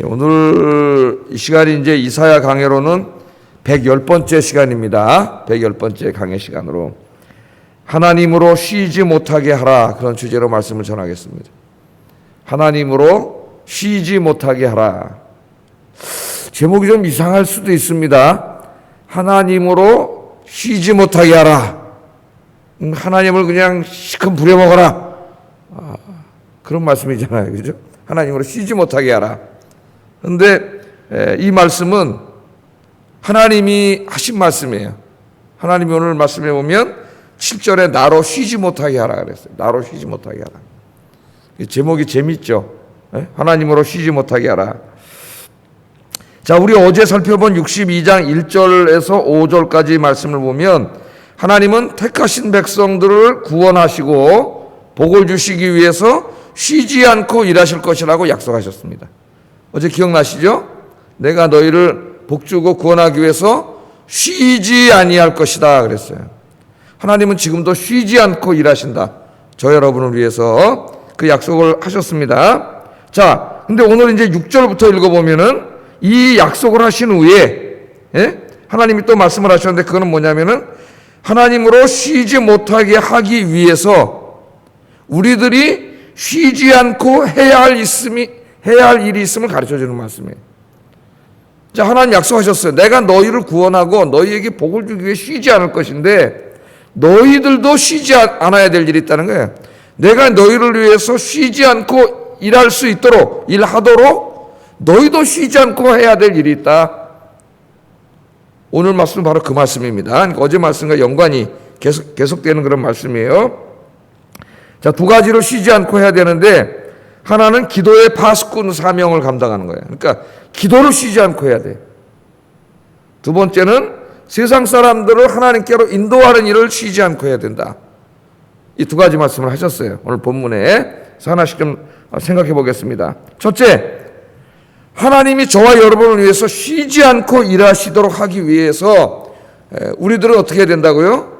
오늘 이 시간이 이제 이사야 강해로는 110번째 시간입니다. 110번째 강해 시간으로 하나님으로 쉬지 못하게 하라, 그런 주제로 말씀을 전하겠습니다. 하나님으로 쉬지 못하게 하라. 제목이 좀 이상할 수도 있습니다. 하나님으로 쉬지 못하게 하라. 하나님을 그냥 시큰 부려먹어라. 그런 말씀이잖아요. 그죠? 하나님으로 쉬지 못하게 하라. 그런데 이 말씀은 하나님이 하신 말씀이에요. 하나님이 오늘 말씀에 보면 7절에 나로 쉬지 못하게 하라 그랬어요. 나로 쉬지 못하게 하라. 제목이 재밌죠? 하나님으로 쉬지 못하게 하라. 자, 우리 어제 살펴본 62장 1절에서 5절까지 말씀을 보면 하나님은 택하신 백성들을 구원하시고 복을 주시기 위해서 쉬지 않고 일하실 것이라고 약속하셨습니다. 어제 기억나시죠? 내가 너희를 복주고 구원하기 위해서 쉬지 아니할 것이다 그랬어요. 하나님은 지금도 쉬지 않고 일하신다. 저 여러분을 위해서 그 약속을 하셨습니다. 자, 근데 오늘 이제 6절부터 읽어보면은 이 약속을 하신 후에 하나님이 또 말씀을 하셨는데 그거는 뭐냐면은 하나님으로 쉬지 못하게 하기 위해서 우리들이 쉬지 않고 해야 할 일이 있음을 가르쳐주는 말씀이에요. 자, 하나님 약속하셨어요. 내가 너희를 구원하고 너희에게 복을 주기 위해 쉬지 않을 것인데 너희들도 쉬지 않아야 될 일이 있다는 거예요. 내가 너희를 위해서 쉬지 않고 일할 수 있도록, 일하도록 너희도 쉬지 않고 해야 될 일이 있다. 오늘 말씀은 바로 그 말씀입니다. 그러니까 어제 말씀과 연관이 계속되는 그런 말씀이에요. 자, 두 가지로 쉬지 않고 해야 되는데 하나는 기도의 파수꾼 사명을 감당하는 거예요. 그러니까 기도를 쉬지 않고 해야 돼. 두 번째는 세상 사람들을 하나님께로 인도하는 일을 쉬지 않고 해야 된다. 이 두 가지 말씀을 하셨어요. 오늘 본문에 하나씩 좀 생각해 보겠습니다. 첫째, 하나님이 저와 여러분을 위해서 쉬지 않고 일하시도록 하기 위해서 우리들은 어떻게 해야 된다고요?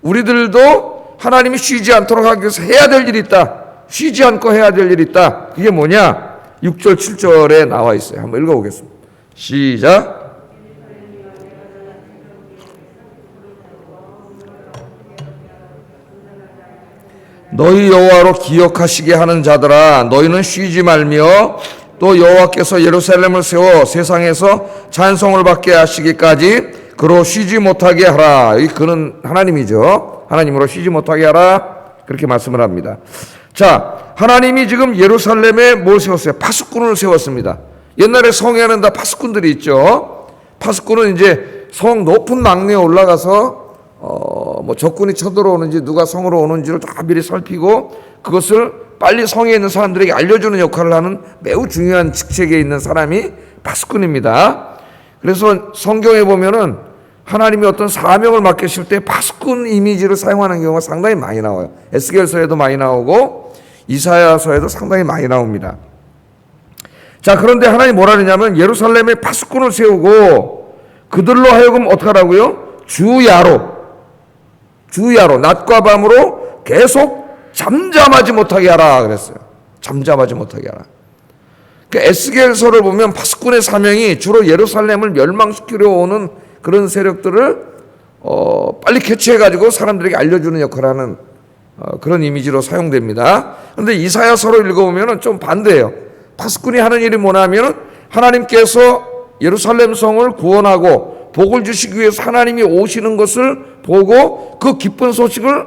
우리들도 하나님이 쉬지 않도록 하기 위해서 해야 될 일이 있다. 쉬지 않고 해야 될 일이 있다. 그게 뭐냐? 6절 7절에 나와 있어요. 한번 읽어보겠습니다. 시작. 너희 여호와로 기억하시게 하는 자들아, 너희는 쉬지 말며 또 여호와께서 예루살렘을 세워 세상에서 찬송을 받게 하시기까지 그로 쉬지 못하게 하라. 그는 하나님이죠. 하나님으로 쉬지 못하게 하라. 그렇게 말씀을 합니다. 자, 하나님이 지금 예루살렘에 뭘 세웠어요? 파수꾼을 세웠습니다. 옛날에 성에는 다 파수꾼들이 있죠. 파수꾼은 이제 성 높은 막내에 올라가서 적군이 쳐들어오는지 누가 성으로 오는지를 다 미리 살피고 그것을 빨리 성에 있는 사람들에게 알려주는 역할을 하는 매우 중요한 직책에 있는 사람이 파수꾼입니다. 그래서 성경에 보면은 하나님이 어떤 사명을 맡기실 때 파수꾼 이미지를 사용하는 경우가 상당히 많이 나와요. 에스겔서에도 많이 나오고 이사야서에도 상당히 많이 나옵니다. 자, 그런데 하나님 뭐라 그러냐면 예루살렘에 파수꾼을 세우고 그들로 하여금 어떻게 하라고요? 주야로 낮과 밤으로 계속 잠잠하지 못하게 하라 그랬어요. 잠잠하지 못하게 하라. 그러니까 에스겔서를 보면 파수꾼의 사명이 주로 예루살렘을 멸망시키려 오는 그런 세력들을 빨리 캐치해가지고 사람들에게 알려주는 역할을 하는 그런 이미지로 사용됩니다. 그런데 이사야서를 읽어보면 좀 반대예요. 파수꾼이 하는 일이 뭐냐면 하나님께서 예루살렘 성을 구원하고 복을 주시기 위해서 하나님이 오시는 것을 보고 그 기쁜 소식을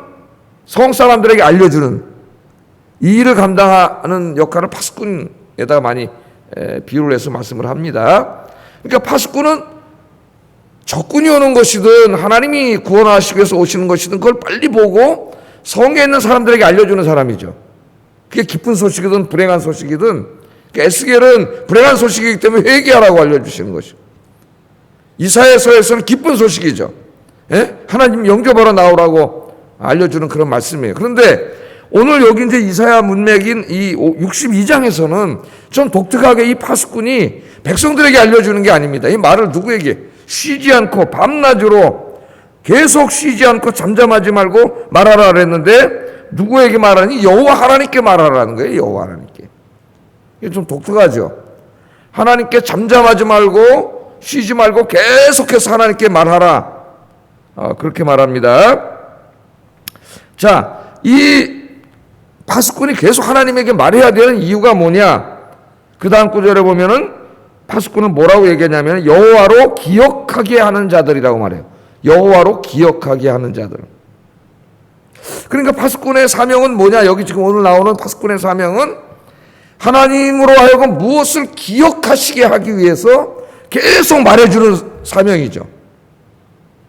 성 사람들에게 알려주는 이 일을 감당하는 역할을 파수꾼에다가 많이 비유를 해서 말씀을 합니다. 그러니까 파수꾼은 적군이 오는 것이든 하나님이 구원하시기 위해서 오시는 것이든 그걸 빨리 보고 성에 있는 사람들에게 알려주는 사람이죠. 그게 기쁜 소식이든 불행한 소식이든, 그러니까 에스겔은 불행한 소식이기 때문에 회개하라고 알려주시는 것이고 이사야서에서는 기쁜 소식이죠. 하나님 영접하러 나오라고 알려주는 그런 말씀이에요. 그런데 오늘 여기 이제 이사야 문맥인 이 62장에서는 좀 독특하게 이 파수꾼이 백성들에게 알려주는 게 아닙니다. 이 말을 누구에게? 쉬지 않고 밤낮으로 계속 쉬지 않고 잠잠하지 말고 말하라 그랬는데 누구에게 말하니? 여호와 하나님께 말하라는 거예요. 여호와 하나님께. 이게 좀 독특하죠. 하나님께 잠잠하지 말고 쉬지 말고 계속해서 하나님께 말하라. 그렇게 말합니다. 자, 이 파수꾼이 계속 하나님에게 말해야 되는 이유가 뭐냐? 그 다음 구절에 보면은 파수꾼은 뭐라고 얘기하냐면 여호와로 기억하게 하는 자들이라고 말해요. 여호와로 기억하게 하는 자들. 그러니까 파수꾼의 사명은 뭐냐? 여기 지금 오늘 나오는 파수꾼의 사명은 하나님으로 하여금 무엇을 기억하시게 하기 위해서 계속 말해주는 사명이죠.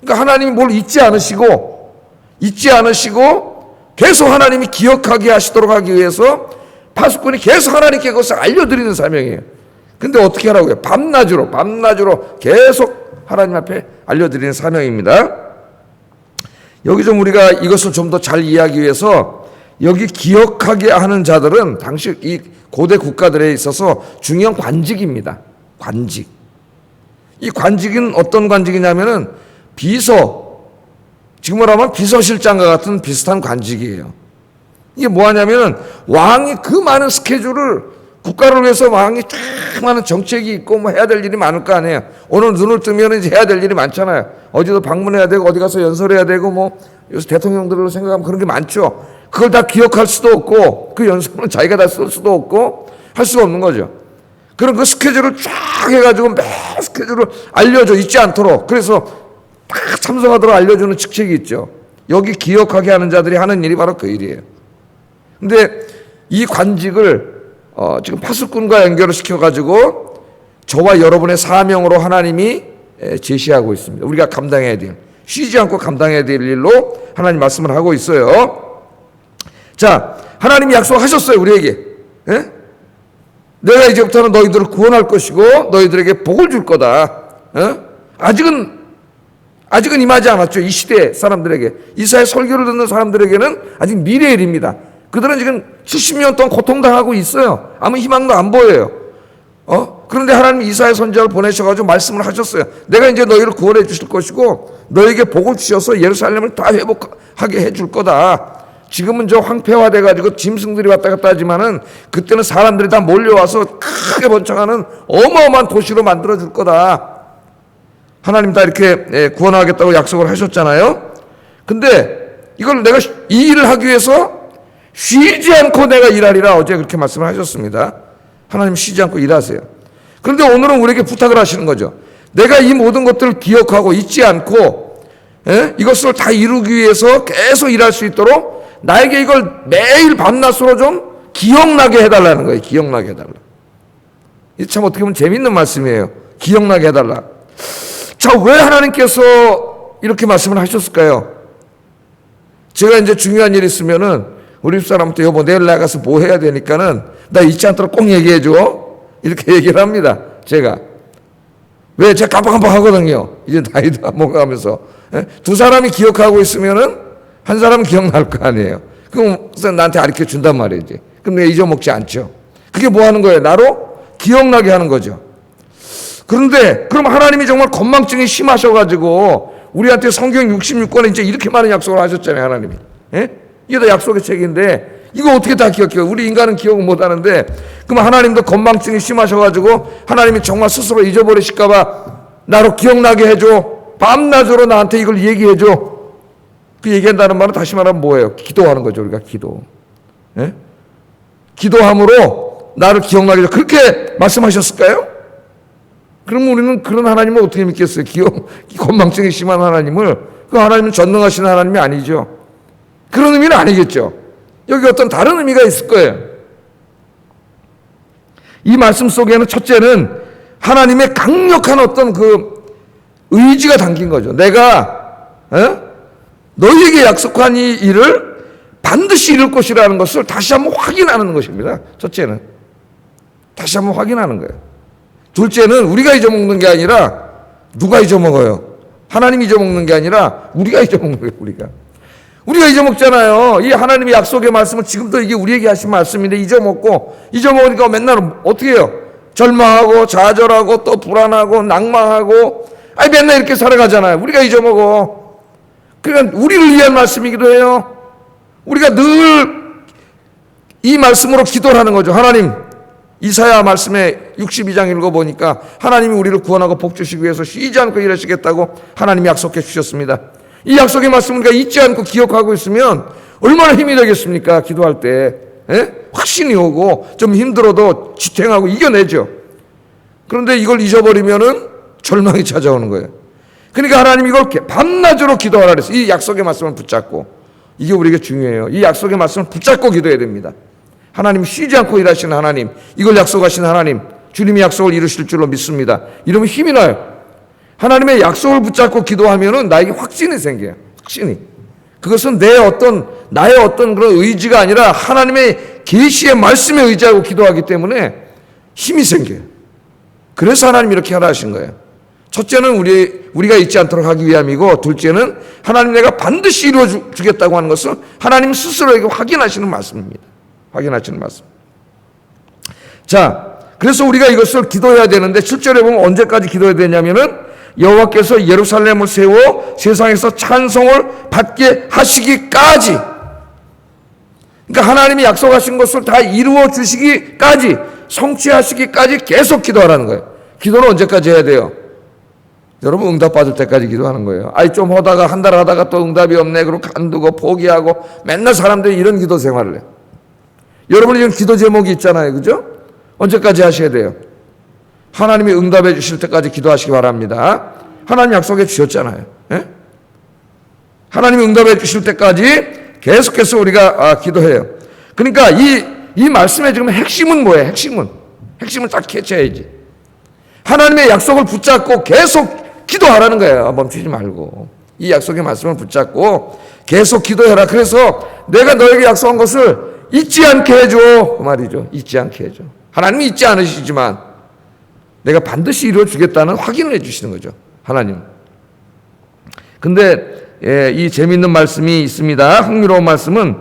그러니까 하나님이 뭘 잊지 않으시고 계속 하나님이 기억하게 하시도록 하기 위해서 파수꾼이 계속 하나님께 그것을 알려드리는 사명이에요. 근데 어떻게 하라고요? 밤낮으로 계속 하나님 앞에 알려드리는 사명입니다. 여기 좀 우리가 이것을 좀 더 잘 이해하기 위해서 여기 기억하게 하는 자들은 당시 이 고대 국가들에 있어서 중요한 관직입니다. 관직. 이 관직은 어떤 관직이냐면은 지금으로 하면 비서실장과 같은 비슷한 관직이에요. 이게 뭐하냐면은 왕이 그 많은 스케줄을 국가를 위해서 왕이 쫙 많은 정책이 있고 뭐 해야 될 일이 많을 거 아니에요. 오늘 눈을 뜨면 이제 해야 될 일이 많잖아요. 어디도 방문해야 되고 어디 가서 연설해야 되고 뭐 요새 대통령들로 생각하면 그런 게 많죠. 그걸 다 기억할 수도 없고 그 연설은 자기가 다 쓸 수도 없고 할 수가 없는 거죠. 그럼 그 스케줄을 쫙 해가지고 매 스케줄을 알려줘 잊지 않도록 그래서 다 참석하도록 알려주는 직책이 있죠. 여기 기억하게 하는 자들이 하는 일이 바로 그 일이에요. 근데 이 관직을 지금 파수꾼과 연결을 시켜가지고 저와 여러분의 사명으로 하나님이 제시하고 있습니다. 우리가 감당해야 될, 쉬지 않고 감당해야 될 일로 하나님 말씀을 하고 있어요. 자, 하나님이 약속하셨어요, 우리에게. 예? 내가 이제부터는 너희들을 구원할 것이고 너희들에게 복을 줄 거다. 아직은 임하지 않았죠. 이 시대 사람들에게. 이사야 설교를 듣는 사람들에게는 아직 미래의 일입니다. 그들은 지금 70년 동안 고통당하고 있어요. 아무 희망도 안 보여요. 그런데 하나님이 이사야 선지자를 보내셔가지고 말씀을 하셨어요. 내가 이제 너희를 구원해 주실 것이고 너에게 복을 주셔서 예루살렘을 다 회복하게 해줄 거다. 지금은 저 황폐화돼가지고 짐승들이 왔다 갔다 하지만은 그때는 사람들이 다 몰려와서 크게 번창하는 어마어마한 도시로 만들어줄 거다. 하나님 다 이렇게 구원하겠다고 약속을 하셨잖아요. 근데 이걸 내가 이 일을 하기 위해서 쉬지 않고 내가 일하리라 어제 그렇게 말씀을 하셨습니다. 하나님 쉬지 않고 일하세요. 그런데 오늘은 우리에게 부탁을 하시는 거죠. 내가 이 모든 것들을 기억하고 잊지 않고 이것을 다 이루기 위해서 계속 일할 수 있도록 나에게 이걸 매일 밤낮으로 좀 기억나게 해달라는 거예요. 기억나게 해달라. 이 참 어떻게 보면 재밌는 말씀이에요. 기억나게 해달라. 자, 왜 하나님께서 이렇게 말씀을 하셨을까요? 제가 이제 중요한 일이 있으면은 우리 집사람한테 여보 내일 나가서 뭐 해야 되니까는 나 잊지 않도록 꼭 얘기해줘. 이렇게 얘기를 합니다. 제가. 왜? 제가 깜빡깜빡 하거든요. 이제 나이도 먹어가면서. 두 사람이 기억하고 있으면은 한 사람은 기억날 거 아니에요. 그럼 나한테 가르쳐 준단 말이지. 그럼 내가 잊어먹지 않죠. 그게 뭐 하는 거예요? 나로 기억나게 하는 거죠. 그런데 그럼 하나님이 정말 건망증이 심하셔가지고 우리한테 성경 66권에 이제 이렇게 많은 약속을 하셨잖아요. 하나님이. 이게 다 약속의 책인데 이거 어떻게 다 기억해요? 우리 인간은 기억을 못하는데 그럼 하나님도 건망증이 심하셔가지고 하나님이 정말 스스로 잊어버리실까봐 나로 기억나게 해줘. 밤낮으로 나한테 이걸 얘기해줘. 그 얘기한다는 말은 다시 말하면 뭐예요? 기도하는 거죠. 우리가 기도. 기도함으로 나를 기억나게 해줘. 그렇게 말씀하셨을까요? 그럼 우리는 그런 하나님을 어떻게 믿겠어요? 건망증이 심한 하나님을. 그 하나님은 전능하신 하나님이 아니죠. 그런 의미는 아니겠죠. 여기 어떤 다른 의미가 있을 거예요. 이 말씀 속에는 첫째는 하나님의 강력한 어떤 그 의지가 담긴 거죠. 내가 너희에게 약속한 이 일을 반드시 이룰 것이라는 것을 다시 한번 확인하는 것입니다. 첫째는 다시 한번 확인하는 거예요. 둘째는 우리가 잊어먹는 게 아니라 누가 잊어먹어요? 하나님이 잊어먹는 게 아니라 우리가 잊어먹는 거예요. 우리가 잊어먹잖아요. 이 하나님의 약속의 말씀은 지금도 이게 우리에게 하신 말씀인데 잊어먹으니까 맨날 어떻게 해요? 절망하고 좌절하고 또 불안하고 낭망하고 맨날 이렇게 살아가잖아요. 우리가 잊어먹어. 그러니까 우리를 위한 말씀이기도 해요. 우리가 늘 이 말씀으로 기도를 하는 거죠. 하나님 이사야 말씀에 62장 읽어보니까 하나님이 우리를 구원하고 복주시기 위해서 쉬지 않고 일하시겠다고 하나님이 약속해 주셨습니다. 이 약속의 말씀을 우리가 잊지 않고 기억하고 있으면 얼마나 힘이 되겠습니까? 기도할 때 확신이 오고 좀 힘들어도 지탱하고 이겨내죠. 그런데 이걸 잊어버리면은 절망이 찾아오는 거예요. 그러니까 하나님 이걸 밤낮으로 기도하라 그랬어요. 이 약속의 말씀을 붙잡고. 이게 우리에게 중요해요. 이 약속의 말씀을 붙잡고 기도해야 됩니다. 하나님 쉬지 않고 일하시는 하나님, 이걸 약속하신 하나님, 주님이 약속을 이루실 줄로 믿습니다. 이러면 힘이 나요. 하나님의 약속을 붙잡고 기도하면은 나에게 확신이 생겨요. 확신이. 그것은 나의 어떤 그런 의지가 아니라 하나님의 계시의 말씀에 의지하고 기도하기 때문에 힘이 생겨요. 그래서 하나님이 이렇게 하라 하신 거예요. 첫째는 우리가 잊지 않도록 하기 위함이고, 둘째는 하나님 내가 반드시 이루어 주겠다고 하는 것을 하나님 스스로에게 확인하시는 말씀입니다. 확인하시는 말씀. 자, 그래서 우리가 이것을 기도해야 되는데 7절에 보면 언제까지 기도해야 되냐면은 여호와께서 예루살렘을 세워 세상에서 찬송을 받게 하시기까지. 그러니까 하나님이 약속하신 것을 다 이루어 주시기까지, 성취하시기까지 계속 기도하라는 거예요. 기도는 언제까지 해야 돼요? 여러분 응답받을 때까지 기도하는 거예요. 좀 하다가 한 달 하다가 또 응답이 없네 그러고 간두고 포기하고 맨날 사람들이 이런 기도 생활을 해요. 여러분이 지금 기도 제목이 있잖아요. 그죠? 언제까지 하셔야 돼요? 하나님이 응답해 주실 때까지 기도하시기 바랍니다. 하나님 약속해 주셨잖아요. 하나님이 응답해 주실 때까지 계속해서 우리가 기도해요. 그러니까 이 말씀의 지금 핵심은 뭐예요? 핵심은 딱 캐쳐야지. 하나님의 약속을 붙잡고 계속 기도하라는 거예요. 멈추지 말고. 이 약속의 말씀을 붙잡고 계속 기도해라. 그래서 내가 너에게 약속한 것을 잊지 않게 해줘. 그 말이죠. 잊지 않게 해줘. 하나님이 잊지 않으시지만 내가 반드시 이루어 주겠다는 확인을 해 주시는 거죠. 하나님. 근데 이 재미있는 말씀이 있습니다. 흥미로운 말씀은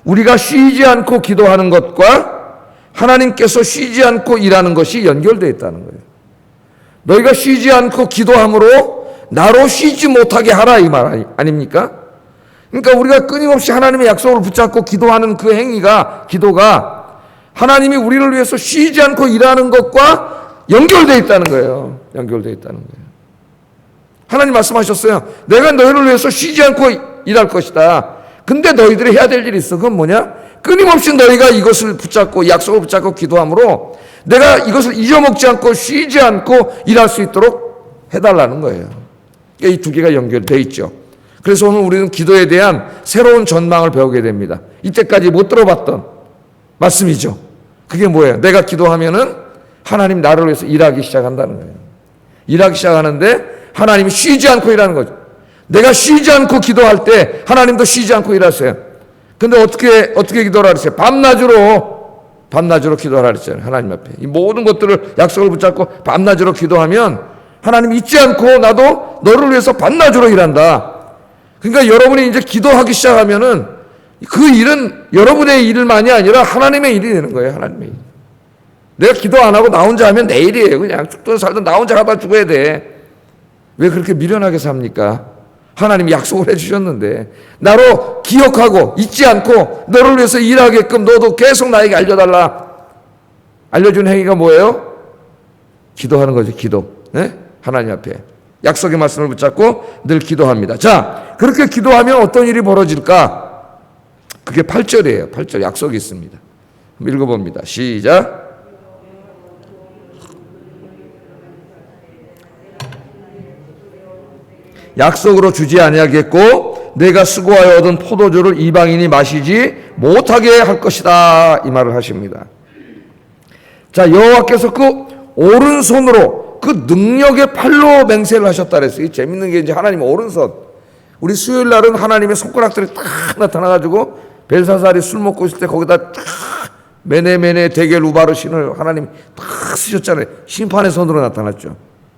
우리가 쉬지 않고 기도하는 것과 하나님께서 쉬지 않고 일하는 것이 연결되어 있다는 거예요. 너희가 쉬지 않고 기도함으로 나로 쉬지 못하게 하라 이 말 아닙니까? 그러니까 우리가 끊임없이 하나님의 약속을 붙잡고 기도하는 그 행위가, 기도가 하나님이 우리를 위해서 쉬지 않고 일하는 것과 연결되어 있다는 거예요. 연결되어 있다는 거예요. 하나님 말씀하셨어요. 내가 너희를 위해서 쉬지 않고 일할 것이다. 근데 너희들이 해야 될 일이 있어. 그건 뭐냐? 끊임없이 너희가 이것을 붙잡고 약속을 붙잡고 기도함으로 내가 이것을 잊어먹지 않고 쉬지 않고 일할 수 있도록 해달라는 거예요. 이 두 개가 연결되어 있죠. 그래서 오늘 우리는 기도에 대한 새로운 전망을 배우게 됩니다. 이때까지 못 들어봤던 말씀이죠. 그게 뭐예요? 내가 기도하면은 하나님 나를 위해서 일하기 시작한다는 거예요. 일하기 시작하는데 하나님이 쉬지 않고 일하는 거죠. 내가 쉬지 않고 기도할 때 하나님도 쉬지 않고 일하세요. 근데 어떻게 기도하라 그랬어요? 밤낮으로 기도하라 그랬잖아요. 하나님 앞에. 이 모든 것들을 약속을 붙잡고 밤낮으로 기도하면 하나님 잊지 않고 나도 너를 위해서 밤낮으로 일한다. 그러니까 여러분이 이제 기도하기 시작하면은 그 일은 여러분의 일만이 아니라 하나님의 일이 되는 거예요. 하나님의 일. 내가 기도 안 하고 나 혼자 하면 내 일이에요. 그냥 죽든 살든 나 혼자 하다 죽어야 돼. 왜 그렇게 미련하게 삽니까? 하나님이 약속을 해주셨는데 나로 기억하고 잊지 않고 너를 위해서 일하게끔 너도 계속 나에게 알려달라. 알려준 행위가 뭐예요? 기도하는 거죠. 기도. 네? 하나님 앞에 약속의 말씀을 붙잡고 늘 기도합니다. 자, 그렇게 기도하면 어떤 일이 벌어질까? 그게 8절이에요. 8절 약속이 있습니다. 읽어봅니다. 시작. 약속으로 주지 아니하겠고 내가 수고하여 얻은 포도주를 이방인이 마시지 못하게 할 것이다. 이 말을 하십니다. 자, 여호와께서 그 오른손으로 그 능력의 팔로 맹세를 하셨다 그랬어요. 이 재밌는 게 이제 하나님 오른손. 우리 수요일 날은 하나님의 손가락들이 딱 나타나가지고 벨사살이 술 먹고 있을 때 거기다 딱 메네메네 데겔 우바르 신을 하나님이 딱 쓰셨잖아요. 심판의 손으로 나타났죠.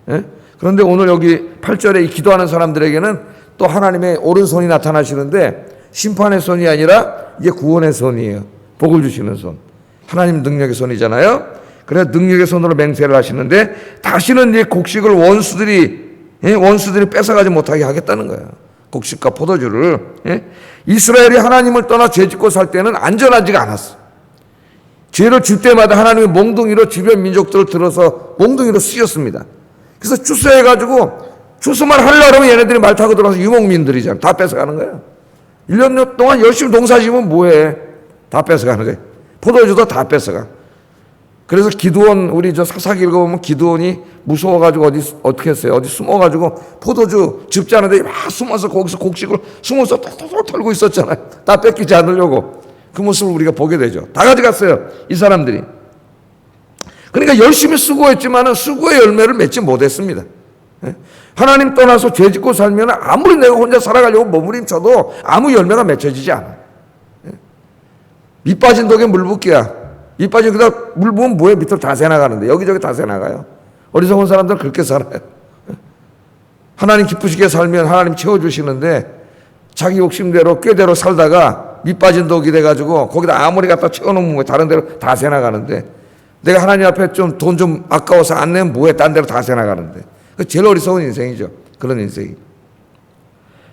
예? 그런데 오늘 여기 8절에 이 기도하는 사람들에게는 또 하나님의 오른손이 나타나시는데 심판의 손이 아니라 이게 구원의 손이에요. 복을 주시는 손. 하나님 능력의 손이잖아요. 그래서 능력의 손으로 맹세를 하시는데 다시는 이 곡식을 원수들이 뺏어가지 못하게 하겠다는 거예요. 곡식과 포도주를. 이스라엘이 하나님을 떠나 죄짓고 살 때는 안전하지가 않았어. 죄를 줄 때마다 하나님이 몽둥이로 주변 민족들을 들어서 몽둥이로 쓰셨습니다. 그래서 추수해가지고 추수만 하려고 하면 얘네들이 말 타고 들어와서 유목민들이잖아. 다 뺏어가는 거야. 1년 동안 열심히 농사 지으면 뭐해? 다 뺏어가는 거야. 포도주도 다 뺏어가. 그래서 기드온, 우리 저 사사기 읽어보면 기드온이 무서워가지고 어떻게 했어요? 어디 숨어가지고 포도주 즙지 않은데 막 숨어서 거기서 곡식을 숨어서 털털 털고 있었잖아요. 다 뺏기지 않으려고. 그 모습을 우리가 보게 되죠. 다 가져갔어요. 이 사람들이. 그러니까 열심히 수고했지만은 수고의 열매를 맺지 못했습니다. 하나님 떠나서 죄 짓고 살면 아무리 내가 혼자 살아가려고 몸부림쳐도 아무 열매가 맺혀지지 않아. 밑 빠진 독에 물 붓기야. 밑 빠진 그다 물 부으면 뭐해? 밑으로 다 새나가는데 여기저기 다 새나가요. 어리석은 사람들은 그렇게 살아요. 하나님 기쁘시게 살면 하나님 채워주시는데 자기 욕심대로 꾀대로 살다가 밑 빠진 독이 돼가지고 거기다 아무리 갖다 채워놓으면 다른 데로 다 새나가는데 내가 하나님 앞에 좀 돈 좀 아까워서 안 내면 뭐해? 딴 데로 다 새나가는데 제일 어리석은 인생이죠. 그런 인생이.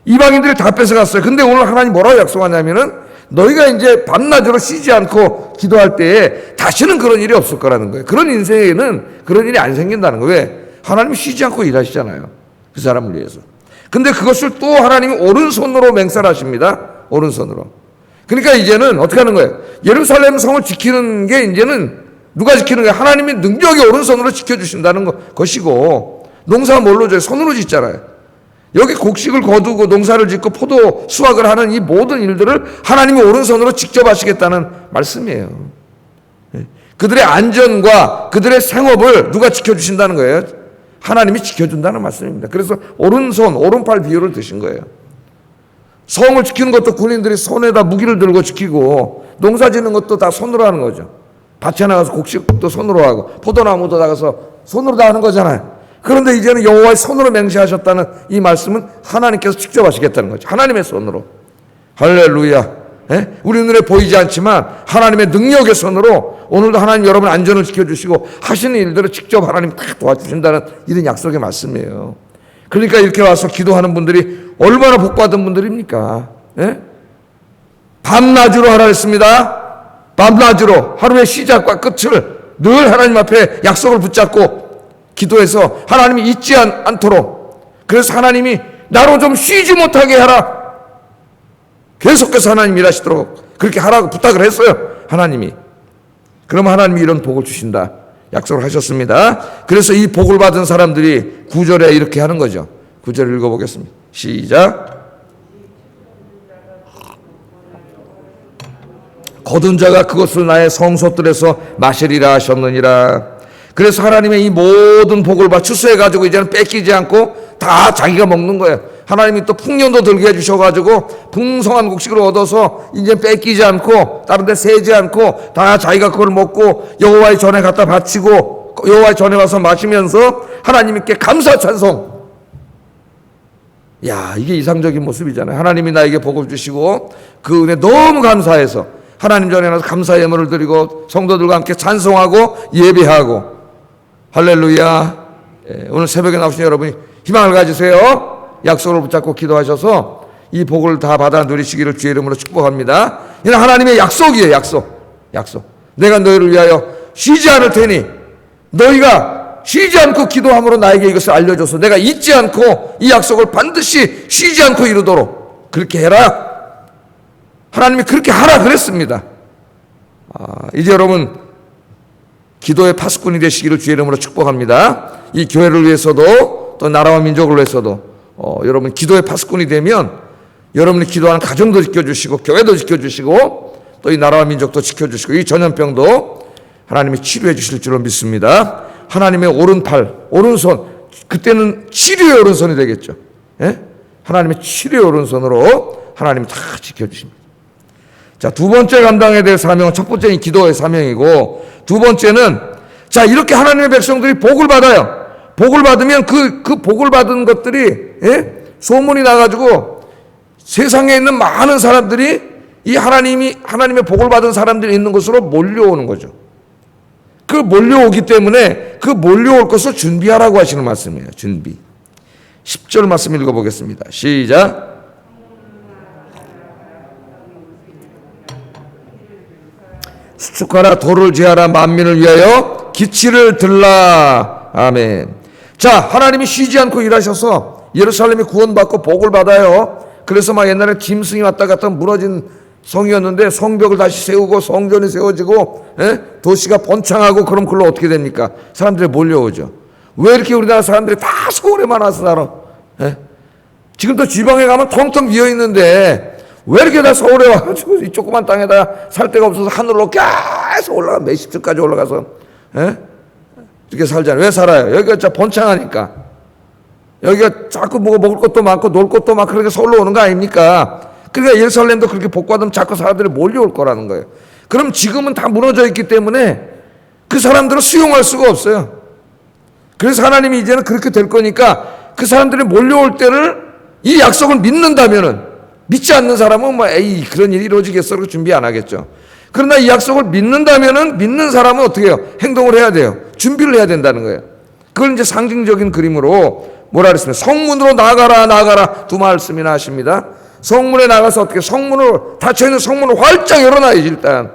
이방인들이 다 뺏어갔어요. 근데 오늘 하나님 뭐라고 약속하냐면은 너희가 이제 밤낮으로 쉬지 않고 기도할 때에 다시는 그런 일이 없을 거라는 거예요. 그런 인생에는 그런 일이 안 생긴다는 거예요. 왜? 하나님이 쉬지 않고 일하시잖아요. 그 사람을 위해서. 근데 그것을 또 하나님이 오른손으로 맹살하십니다. 오른손으로. 그러니까 이제는 어떻게 하는 거예요? 예루살렘 성을 지키는 게 이제는 누가 지키는 거예요? 하나님이 능력이 오른손으로 지켜주신다는 것이고 농사 뭘로 져요? 손으로 짓잖아요. 여기 곡식을 거두고 농사를 짓고 포도 수확을 하는 이 모든 일들을 하나님이 오른손으로 직접 하시겠다는 말씀이에요. 그들의 안전과 그들의 생업을 누가 지켜주신다는 거예요? 하나님이 지켜준다는 말씀입니다. 그래서 오른손, 오른팔 비유를 드신 거예요. 성을 지키는 것도 군인들이 손에다 무기를 들고 지키고 농사 짓는 것도 다 손으로 하는 거죠. 밭에 나가서 곡식도 손으로 하고 포도나무도 나가서 손으로 다 하는 거잖아요. 그런데 이제는 여호와의 손으로 맹세하셨다는 이 말씀은 하나님께서 직접 하시겠다는 거죠. 하나님의 손으로. 할렐루야. 우리 눈에 보이지 않지만 하나님의 능력의 손으로 오늘도 하나님 여러분 안전을 지켜주시고 하시는 일들을 직접 하나님 다 도와주신다는 이런 약속의 말씀이에요. 그러니까 이렇게 와서 기도하는 분들이 얼마나 복받은 분들입니까? 밤낮으로 하라 했습니다. 밤낮으로 하루의 시작과 끝을 늘 하나님 앞에 약속을 붙잡고 기도해서 하나님이 잊지 않도록, 그래서 하나님이 나로 좀 쉬지 못하게 하라, 계속해서 하나님 일하시도록 그렇게 하라고 부탁을 했어요. 하나님이. 그러면 하나님이 이런 복을 주신다 약속을 하셨습니다. 그래서 이 복을 받은 사람들이 9절에 이렇게 하는 거죠. 9절 읽어보겠습니다. 시작. 거둔 자가 그것을 나의 성소들에서 마시리라 하셨느니라. 그래서 하나님의 이 모든 복을 추수해가지고 이제는 뺏기지 않고 다 자기가 먹는 거예요. 하나님이 또 풍년도 들게 해주셔가지고 풍성한 곡식을 얻어서 이제 뺏기지 않고 다른 데 세지 않고 다 자기가 그걸 먹고 여호와의 전에 갖다 바치고 여호와의 전에 와서 마시면서 하나님께 감사 찬송. 야, 이게 이상적인 모습이잖아요. 하나님이 나에게 복을 주시고 그 은혜 너무 감사해서 하나님 전에 나서 감사 예물을 드리고 성도들과 함께 찬송하고 예배하고. 할렐루야. 오늘 새벽에 나오신 여러분이 희망을 가지세요. 약속을 붙잡고 기도하셔서 이 복을 다 받아 누리시기를 주의 이름으로 축복합니다. 이는 하나님의 약속이에요. 약속. 내가 너희를 위하여 쉬지 않을 테니 너희가 쉬지 않고 기도함으로 나에게 이것을 알려줘서 내가 잊지 않고 이 약속을 반드시 쉬지 않고 이루도록 그렇게 해라. 하나님이 그렇게 하라 그랬습니다. 이제 여러분 기도의 파수꾼이 되시기를 주의 이름으로 축복합니다. 이 교회를 위해서도 또 나라와 민족을 위해서도 여러분 기도의 파수꾼이 되면 여러분이 기도하는 가정도 지켜주시고 교회도 지켜주시고 또 이 나라와 민족도 지켜주시고 이 전염병도 하나님이 치료해 주실 줄로 믿습니다. 하나님의 오른팔, 오른손, 그때는 치료의 오른손이 되겠죠. 하나님의 치료의 오른손으로 하나님이 다 지켜주십니다. 자, 두 번째 감당해야 될 사명은, 첫 번째는 기도의 사명이고, 두 번째는, 자, 이렇게 하나님의 백성들이 복을 받아요. 복을 받으면 그 복을 받은 것들이, 소문이 나가지고 세상에 있는 많은 사람들이 이 하나님의 복을 받은 사람들이 있는 곳으로 몰려오는 거죠. 그 몰려오기 때문에 그 몰려올 것을 준비하라고 하시는 말씀이에요. 준비. 10절 말씀 읽어보겠습니다. 시작. 수축하라. 도를 제하라. 만민을 위하여 기치를 들라. 아멘. 자, 하나님이 쉬지 않고 일하셔서 예루살렘이 구원받고 복을 받아요. 그래서 막 옛날에 짐승이 왔다 갔다 무너진 성이었는데 성벽을 다시 세우고 성전이 세워지고 도시가 번창하고, 그럼 그걸로 어떻게 됩니까? 사람들이 몰려오죠. 왜 이렇게 우리나라 사람들이 다 서울에만 와서 살아? 지금도 지방에 가면 텅텅 비어있는데 왜 이렇게 다 서울에 와가지고 이 조그만 땅에다 살 데가 없어서 하늘로 계속 올라가 몇십 층까지 올라가서 이렇게 살잖아요. 왜 살아요? 여기가 진짜 번창하니까. 여기가 자꾸 뭐가 먹을 것도 많고 놀 것도 많고 그러니까 서울로 오는 거 아닙니까? 그러니까 예루살렘도 그렇게 복받으면 자꾸 사람들이 몰려올 거라는 거예요. 그럼 지금은 다 무너져 있기 때문에 그 사람들을 수용할 수가 없어요. 그래서 하나님이 이제는 그렇게 될 거니까 그 사람들이 몰려올 때를 이 약속을 믿는다면은, 믿지 않는 사람은 뭐 에이 그런 일이 이루어지겠어 그렇게 준비 안 하겠죠. 그러나 이 약속을 믿는다면은 믿는 사람은 어떻게 해요? 행동을 해야 돼요. 준비를 해야 된다는 거예요. 그걸 이제 상징적인 그림으로 뭐라 그랬습니까? 성문으로 나가라 두 말씀이나 하십니다. 성문에 나가서 어떻게 성문을 닫혀있는 성문을 활짝 열어놔야지 일단.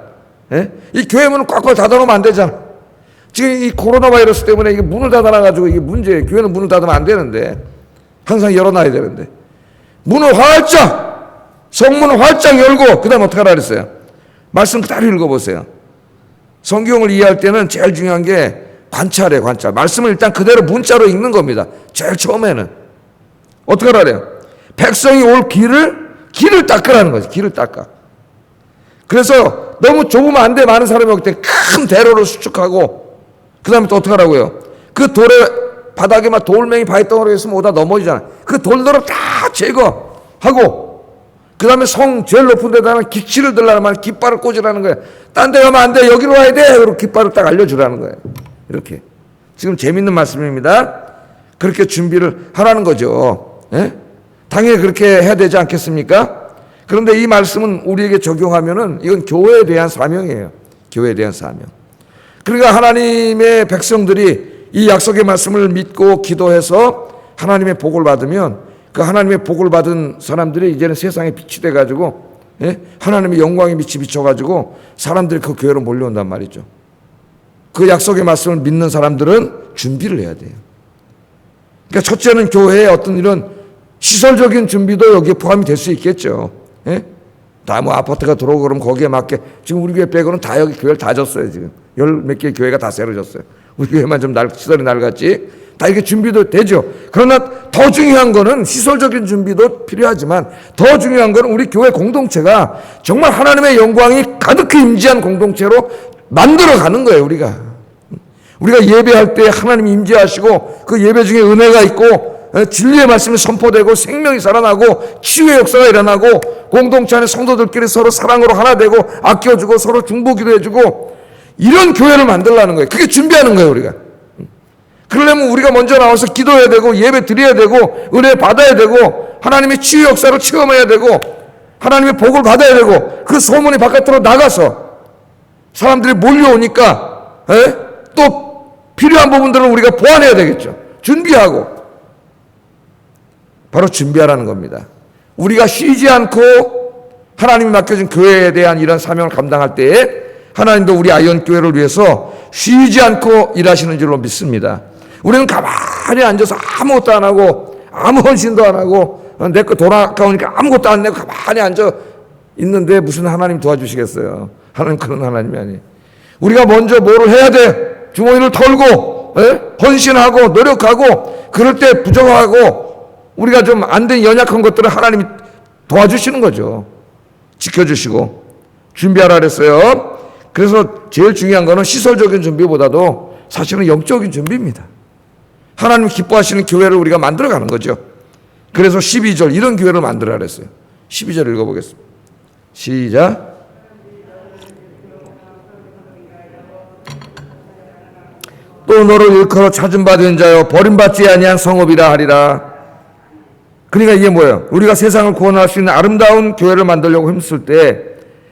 이 교회 문을 꽉꽉 닫아놓으면 안 되잖아. 지금 이 코로나 바이러스 때문에 이게 문을 닫아놔가지고 이게 문제예요. 교회는 문을 닫으면 안 되는데 항상 열어놔야 되는데 문을 활짝, 성문을 활짝 열고 그 다음 어떻게 하라 그랬어요? 말씀 그대로 읽어보세요. 성경을 이해할 때는 제일 중요한 게 관찰이에요. 관찰. 말씀을 일단 그대로 문자로 읽는 겁니다. 제일 처음에는 어떻게 하라 그래요? 백성이 올 길을 닦으라는 거지. 길을 닦아. 그래서 너무 좁으면 안 돼. 많은 사람이 오기 때문에 큰 대로를 수축하고 그 다음에 또 어떻게 하라고요? 그 돌에 바닥에 막 돌멩이 바위덩어리 있으면 오다 넘어지잖아. 그 돌들을 다 제거하고 그 다음에 성 제일 높은 데다가 기치를 들라는 말, 깃발을 꽂으라는 거예요. 딴 데 가면 안 돼. 여기로 와야 돼. 그리고 깃발을 딱 알려주라는 거예요. 이렇게. 지금 재밌는 말씀입니다. 그렇게 준비를 하라는 거죠. 당연히 그렇게 해야 되지 않겠습니까? 그런데 이 말씀은 우리에게 적용하면은 이건 교회에 대한 사명이에요. 교회에 대한 사명. 그러니까 하나님의 백성들이 이 약속의 말씀을 믿고 기도해서 하나님의 복을 받으면 그 하나님의 복을 받은 사람들이 이제는 세상에 빛이 돼가지고 하나님의 영광의 빛이 비춰가지고 사람들이 그 교회로 몰려온단 말이죠. 그 약속의 말씀을 믿는 사람들은 준비를 해야 돼요. 그러니까 첫째는 교회에 어떤 이런 시설적인 준비도 여기에 포함이 될 수 있겠죠. 다 뭐 아파트가 들어오고 그러면 거기에 맞게 지금 우리 교회 빼고는 다 여기 교회를 다 졌어요. 지금 열 몇 개의 교회가 다 새로졌어요. 우리 교회만 좀 시설이 낡았지. 다 이렇게 준비도 되죠. 그러나 더 중요한 거는 시설적인 준비도 필요하지만 더 중요한 거는 우리 교회 공동체가 정말 하나님의 영광이 가득히 임재한 공동체로 만들어가는 거예요. 우리가 예배할 때 하나님이 임재하시고 그 예배 중에 은혜가 있고 진리의 말씀이 선포되고 생명이 살아나고 치유의 역사가 일어나고 공동체 안에 성도들끼리 서로 사랑으로 하나 되고 아껴주고 서로 중보기도 해주고 이런 교회를 만들라는 거예요. 그게 준비하는 거예요. 우리가. 그러려면 우리가 먼저 나와서 기도해야 되고 예배 드려야 되고 은혜 받아야 되고 하나님의 치유 역사를 체험해야 되고 하나님의 복을 받아야 되고 그 소문이 바깥으로 나가서 사람들이 몰려오니까 또 필요한 부분들은 우리가 보완해야 되겠죠. 준비하고 바로 준비하라는 겁니다. 우리가 쉬지 않고 하나님이 맡겨준 교회에 대한 이런 사명을 감당할 때에 하나님도 우리 아이언교회를 위해서 쉬지 않고 일하시는 줄로 믿습니다. 우리는 가만히 앉아서 아무것도 안 하고 아무 헌신도 안 하고 내 거 돈 아까우니까 아무것도 안 내고 가만히 앉아 있는데 무슨 하나님 도와주시겠어요. 하나님 그런 하나님이 아니에요. 우리가 먼저 뭐를 해야 돼? 주머니를 털고 헌신하고 노력하고 그럴 때 부정하고 우리가 좀 안 된 연약한 것들을 하나님이 도와주시는 거죠. 지켜주시고 준비하라 그랬어요. 그래서 제일 중요한 거는 시설적인 준비보다도 사실은 영적인 준비입니다. 하나님 기뻐하시는 교회를 우리가 만들어가는 거죠. 그래서 12절 이런 교회를 만들어라 그랬어요. 12절 읽어보겠습니다. 시작. 또 너를 일컬어 찾은 바 된 자여 버림받지 아니한 성읍이라 하리라. 그러니까 이게 뭐예요? 우리가 세상을 구원할 수 있는 아름다운 교회를 만들려고 힘쓸 때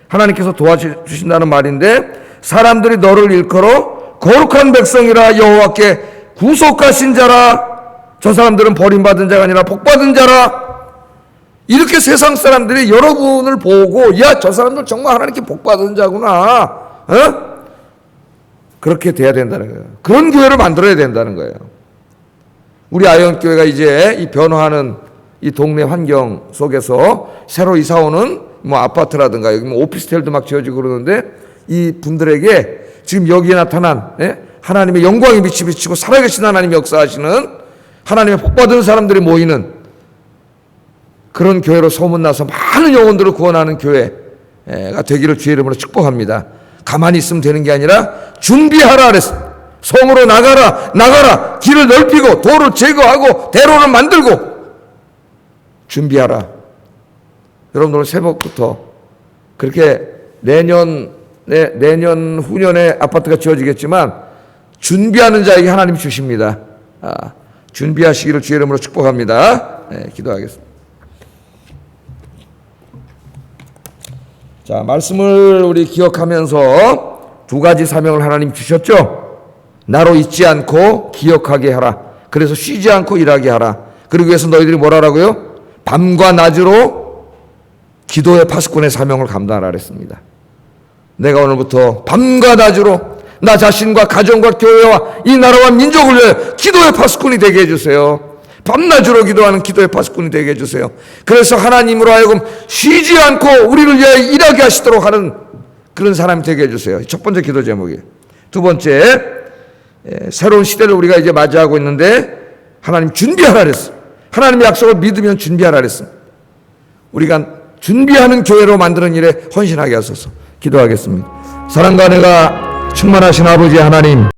하나님께서 도와주신다는 말인데 사람들이 너를 일컬어 거룩한 백성이라 여호와께 구속하신 자라. 저 사람들은 버림받은 자가 아니라 복받은 자라. 이렇게 세상 사람들이 여러분을 보고 야, 저 사람들 정말 하나님께 복받은 자구나. 그렇게 돼야 된다는 거예요. 그런 교회를 만들어야 된다는 거예요. 우리 아이언교회가 이제 이 변화하는 이 동네 환경 속에서 새로 이사 오는 뭐 아파트라든가 여기 뭐 오피스텔도 막 지어지고 그러는데 이 분들에게 지금 여기에 나타난 하나님의 영광이 비치고 살아계신 하나님이 역사하시는 하나님의 복받은 사람들이 모이는 그런 교회로 소문나서 많은 영혼들을 구원하는 교회가 되기를 주의 이름으로 축복합니다. 가만히 있으면 되는 게 아니라 준비하라 그랬어. 성으로 나가라. 길을 넓히고 도를 제거하고 대로를 만들고 준비하라. 여러분 오늘 새벽부터 그렇게 내년 후년에 아파트가 지어지겠지만 준비하는 자에게 하나님 주십니다. 준비하시기를 주의 이름으로 축복합니다. 기도하겠습니다. 자, 말씀을 우리 기억하면서 두 가지 사명을 하나님 주셨죠. 나로 잊지 않고 기억하게 하라. 그래서 쉬지 않고 일하게 하라. 그러기 위해서 너희들이 뭘 하라고요? 밤과 낮으로 기도의 파수꾼의 사명을 감당하라 그랬습니다. 내가 오늘부터 밤과 낮으로 나 자신과 가정과 교회와 이 나라와 민족을 위해 기도의 파수꾼이 되게 해주세요. 밤낮으로 기도하는 기도의 파수꾼이 되게 해주세요. 그래서 하나님으로 하여금 쉬지 않고 우리를 위해 일하게 하시도록 하는 그런 사람이 되게 해주세요. 첫 번째 기도 제목이에요. 두 번째, 새로운 시대를 우리가 이제 맞이하고 있는데 하나님 준비하라 그랬어요. 하나님의 약속을 믿으면 준비하라 그랬어요. 우리가 준비하는 교회로 만드는 일에 헌신하게 하소서. 기도하겠습니다. 사랑과 은혜가 충만하신 아버지 하나님,